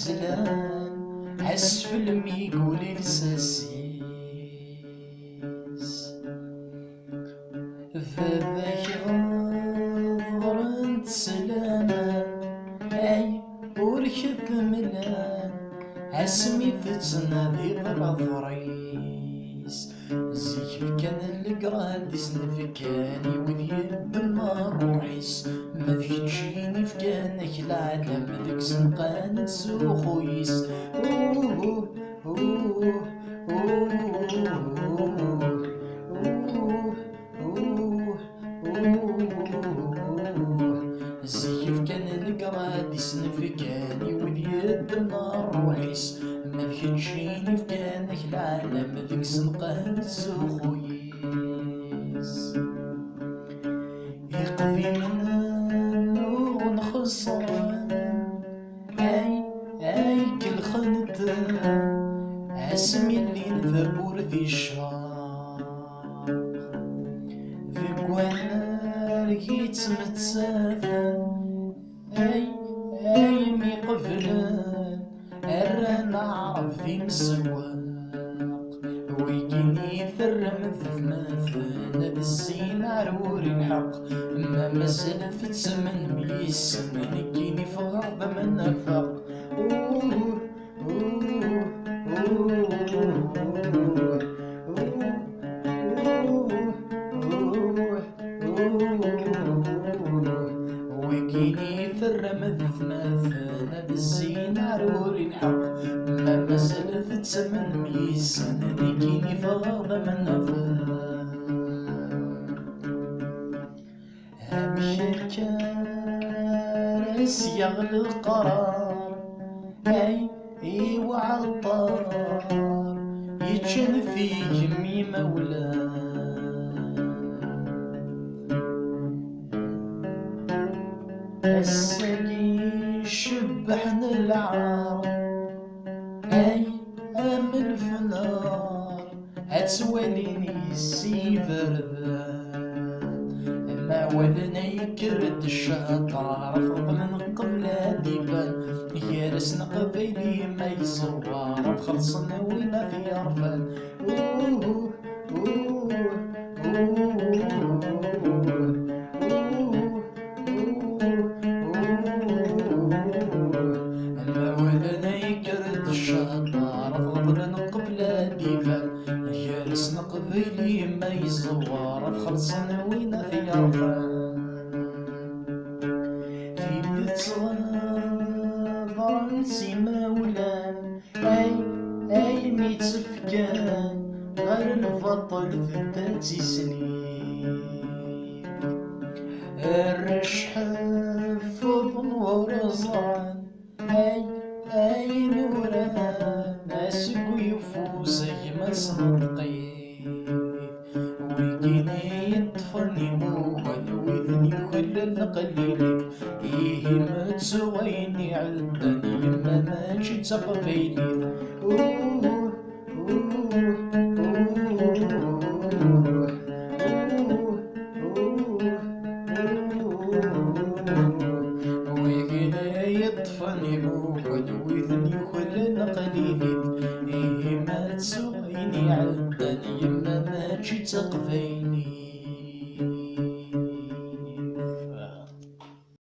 زلان عسفل ميقول لساسيس فذاك غفرنت سلاما اي وركب ملان عسمي تتنادي بالعفريس زيك كان القراد سنفكاني وذي الدمار روحيس ما ذكتشيني فكانك العالم ذيك سنقانت سوخويس اوه اوه زيف كان القراد سنفكاني وذي الدمار روحيس ما ذكتشيني فكانك العالم ذيك سنقانت سوخويس يقضي من نور خصان اي كل خنتان عسمي اللي نذبور ذي الشاق ذي قوانار يتمتسافن اي مي قفلان ارانا عرف ذي مسواق ويجيني ثرم ثماثن بالزين عروري الحق ما مسل في تسمن ميسن يجيني في غرب من نفق ويجيني ثرم ثماثن بالزين عروري الحق ما مسل في تسمن ميسن يجيني في غرب من نفق همشي الكاس يغلي القرار اي وعطار يتشن في جمي مولاه السقي شبحنا العار امل في نار اتواليني السيفردان ما ولنا يكرد الشطار فرض من قبل ديبان يارسنا قبيلي ما يصوار خلصنا وينا في عرفان ما ولنا يكرد الشطار فرض من قبل ديبان يارسنا قبيلي ما يصوار خلصنا وينا في عرفان في بيت صغار نسي مولان اي ميت سفكان غير الفضل في الداتي سنين الرشح فضن ورزان اي نوران ناسك ويفوزك ما صنطقيت ويجيني يطفني موهن ويذني كل القليلك ما تسويني عدني ما ماشي تقبيلي ويجيني يطفني موهن ويذني كل القليلك ما تسويني عدني ما ماشي تقبيلي